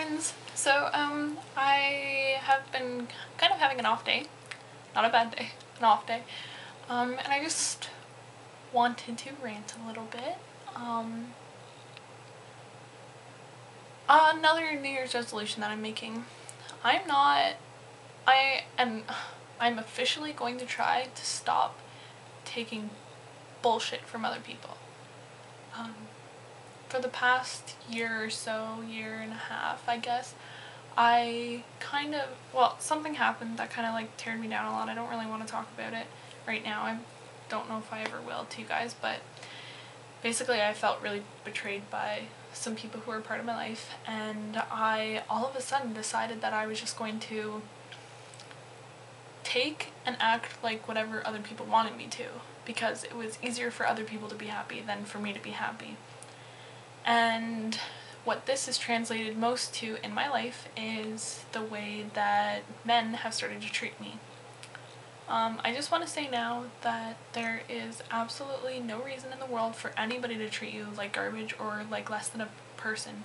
friends. So, I have been kind of having an off day. Not a bad day, an off day. And I just wanted to rant a little bit. Another New Year's resolution that I'm making. I'm officially going to try to stop taking bullshit from other people. For the past year or so, year and a half, I guess, something happened that kind of like teared me down a lot. I don't really want to talk about it right now. I don't know if I ever will to you guys, but basically I felt really betrayed by some people who were part of my life, and I all of a sudden decided that I was just going to take and act like whatever other people wanted me to, because it was easier for other people to be happy than for me to be happy. And what this is translated most to in my life is the way that men have started to treat me. I just want to say now that there is absolutely no reason in the world for anybody to treat you like garbage or like less than a person.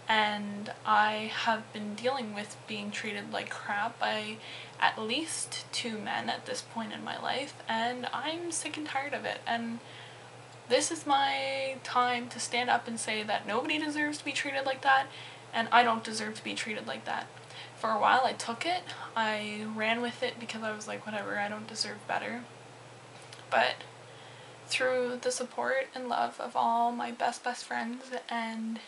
And I have been dealing with being treated like crap by at least 2 men at this point in my life, and I'm sick and tired of it. And this is my time to stand up and say that nobody deserves to be treated like that, and I don't deserve to be treated like that. For a while I took it, I ran with it because I was like, whatever, I don't deserve better. But through the support and love of all my best friends and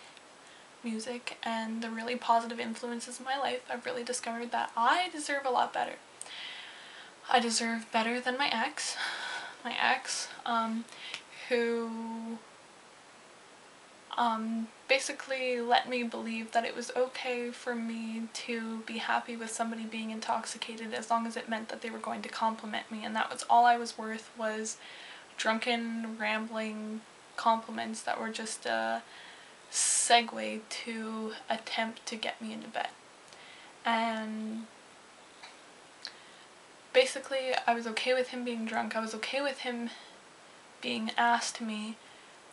music and the really positive influences in my life, I've really discovered that I deserve a lot better. I deserve better than my ex, who basically let me believe that it was okay for me to be happy with somebody being intoxicated as long as it meant that they were going to compliment me, and that was all I was worth, was drunken, rambling compliments that were just a segue to attempt to get me into bed. And basically I was okay with him being drunk, I was okay with him being ass to me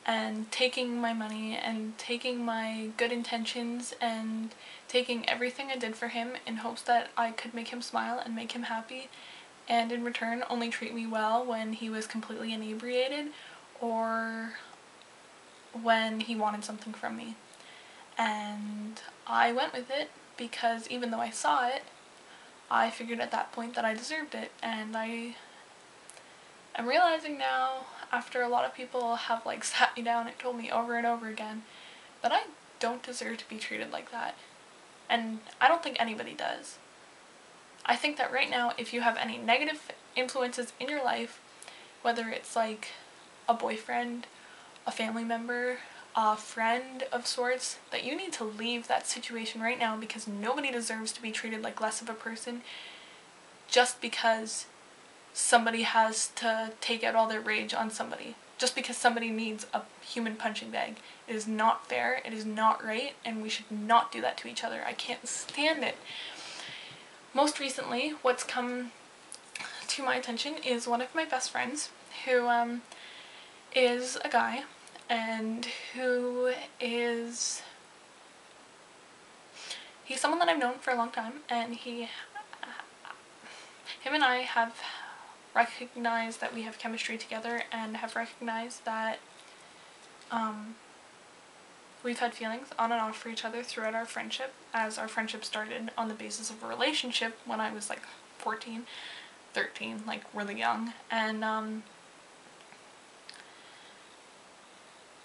and taking my money and taking my good intentions and taking everything I did for him in hopes that I could make him smile and make him happy, and in return only treat me well when he was completely inebriated or when he wanted something from me. And I went with it because even though I saw it, I figured at that point that I deserved it. And I'm realizing now, after a lot of people have like sat me down and told me over and over again, that I don't deserve to be treated like that. And I don't think anybody does. I think that right now, if you have any negative influences in your life, whether it's like a boyfriend, a family member, a friend of sorts, that you need to leave that situation right now, because nobody deserves to be treated like less of a person just because somebody has to take out all their rage on somebody. Just because somebody needs a human punching bag. It is not fair, it is not right, and we should not do that to each other. I can't stand it. Most recently, what's come to my attention is one of my best friends who is a guy, and he's someone that I've known for a long time, and him and I have recognized that we have chemistry together and have recognized that we've had feelings on and off for each other throughout our friendship, as our friendship started on the basis of a relationship when I was like 14, 13, like really young. And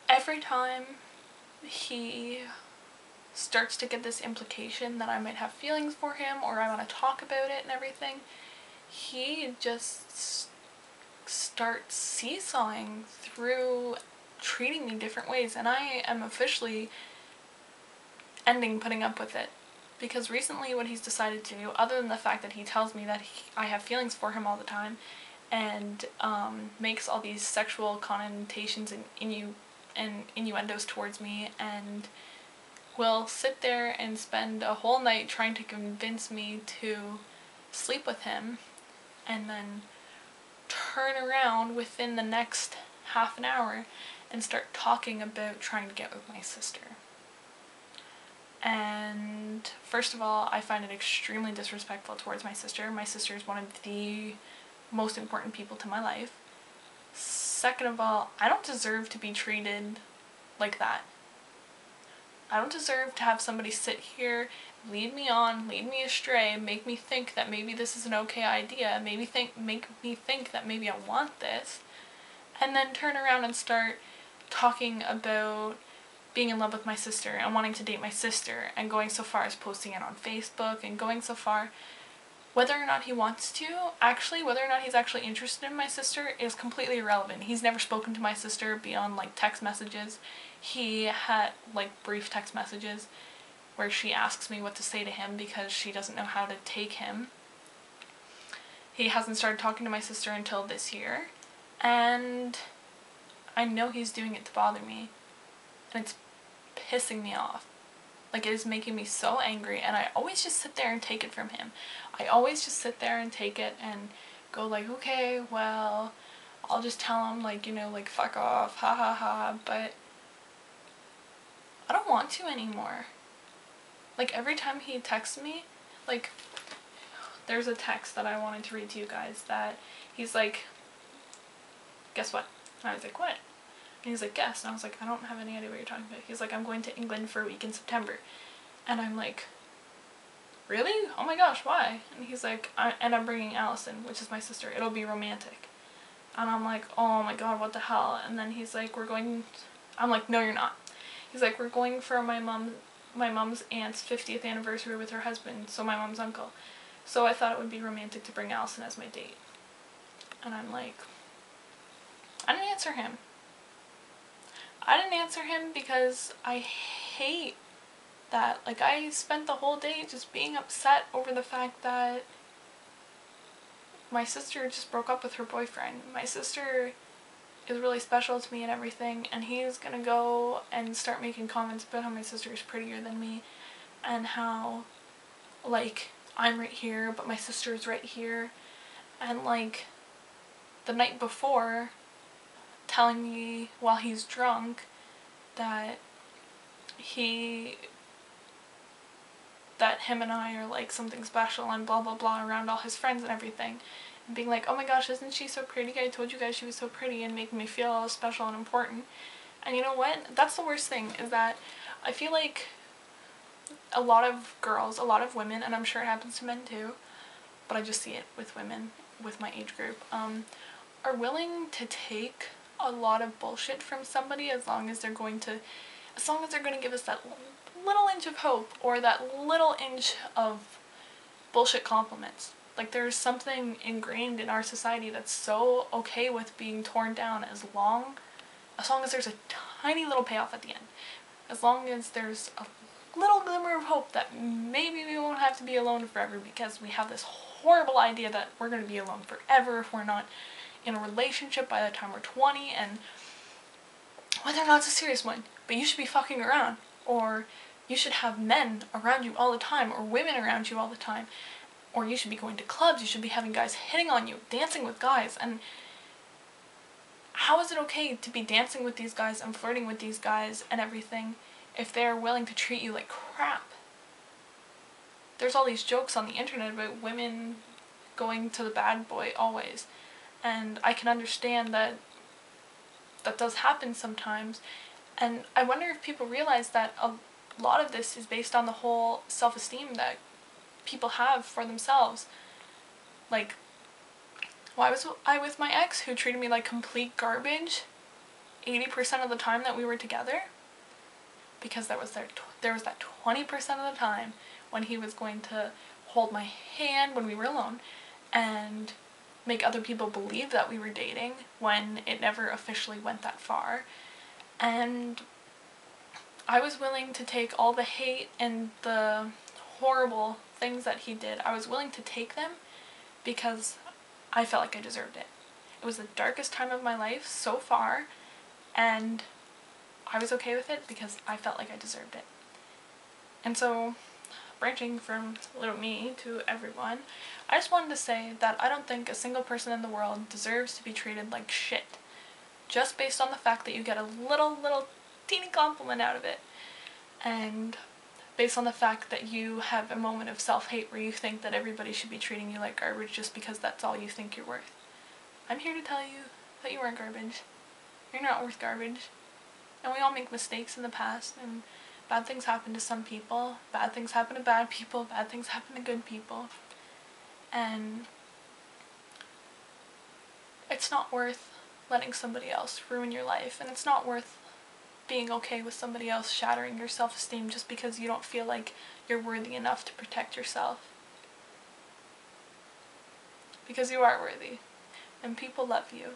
every time he starts to get this implication that I might have feelings for him or I want to talk about it and everything, he just starts seesawing through treating me different ways, and I am officially ending putting up with it. Because recently what he's decided to do, other than the fact that he tells me that I have feelings for him all the time, and makes all these sexual connotations and innuendos towards me, and will sit there and spend a whole night trying to convince me to sleep with him, and then turn around within the next half an hour and start talking about trying to get with my sister. And first of all, I find it extremely disrespectful towards my sister. My sister is one of the most important people to my life. Second of all, I don't deserve to be treated like that. I don't deserve to have somebody sit here, lead me on, lead me astray, make me think that maybe this is an okay idea, make me think that maybe I want this, and then turn around and start talking about being in love with my sister and wanting to date my sister and going so far as posting it on Facebook and going so far. Whether or not he wants to, whether or not he's actually interested in my sister is completely irrelevant. He's never spoken to my sister beyond like text messages. He had like brief text messages where she asks me what to say to him because she doesn't know how to take him. He hasn't started talking to my sister until this year, and I know he's doing it to bother me, and it's pissing me off. Like, it is making me so angry, and I always just sit there and take it from him. I always just sit there and take it and go like, okay, well, I'll just tell him, like, you know, like, fuck off, ha ha ha, but I don't want to anymore. Like, every time he texts me, like, there's a text that I wanted to read to you guys that he's like, guess what? And I was like, what? And he's like, guess. And I was like, I don't have any idea what you're talking about. He's like, I'm going to England for a week in September. And I'm like, really? Oh my gosh, why? And he's like, and I'm bringing Allison, which is my sister. It'll be romantic. And I'm like, oh my god, what the hell? And then he's like, I'm like, no, you're not. He's like, we're going for my mom's aunt's 50th anniversary with her husband, so my mom's uncle. So I thought it would be romantic to bring Allison as my date. And I'm like, I didn't answer him. I didn't answer him because I hate that. Like, I spent the whole day just being upset over the fact that my sister just broke up with her boyfriend. My sister is really special to me and everything, and he's gonna go and start making comments about how my sister is prettier than me and how, like, I'm right here but my sister is right here, and like the night before telling me while he's drunk that him and I are like something special and blah blah blah around all his friends and everything, and being like, oh my gosh, isn't she so pretty? I told you guys she was so pretty, and making me feel all special and important. And you know what? That's the worst thing, is that I feel like a lot of girls, a lot of women, and I'm sure it happens to men too, but I just see it with women with my age group, are willing to take a lot of bullshit from somebody as long as they're going to give us that little inch of hope or that little inch of bullshit compliments. Like, there's something ingrained in our society that's so okay with being torn down as long as there's a tiny little payoff at the end. As long as there's a little glimmer of hope that maybe we won't have to be alone forever, because we have this horrible idea that we're going to be alone forever if we're not in a relationship by the time we're 20, and whether or not it's a serious one, but you should be fucking around, or you should have men around you all the time, or women around you all the time, or you should be going to clubs, you should be having guys hitting on you, dancing with guys. And how is it okay to be dancing with these guys and flirting with these guys and everything if they're willing to treat you like crap? There's all these jokes on the internet about women going to the bad boy always, and I can understand that that does happen sometimes, and I wonder if people realize that a lot of this is based on the whole self-esteem that people have for themselves. Like, why was I with my ex who treated me like complete garbage 80% of the time that we were together? Because there was that 20% of the time when he was going to hold my hand when we were alone and make other people believe that we were dating when it never officially went that far. And I was willing to take all the hate and the horrible things that he did. I was willing to take them because I felt like I deserved it. It was the darkest time of my life so far, and I was okay with it because I felt like I deserved it. And so, branching from little me to everyone, I just wanted to say that I don't think a single person in the world deserves to be treated like shit just based on the fact that you get a little teeny compliment out of it. And based on the fact that you have a moment of self-hate where you think that everybody should be treating you like garbage just because that's all you think you're worth. I'm here to tell you that you aren't garbage. You're not worth garbage. And we all make mistakes in the past, and bad things happen to some people, bad things happen to bad people, bad things happen to good people. And it's not worth letting somebody else ruin your life, and it's not worth being okay with somebody else shattering your self-esteem just because you don't feel like you're worthy enough to protect yourself. Because you are worthy, and people love you.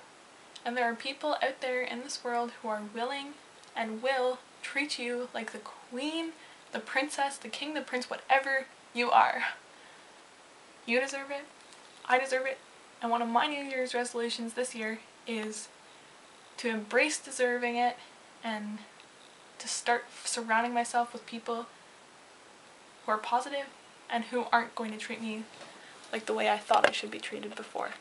And there are people out there in this world who are willing and will treat you like the queen, the princess, the king, the prince, whatever you are. You deserve it. I deserve it. And one of my New Year's resolutions this year is to embrace deserving it and to start surrounding myself with people who are positive and who aren't going to treat me like the way I thought I should be treated before.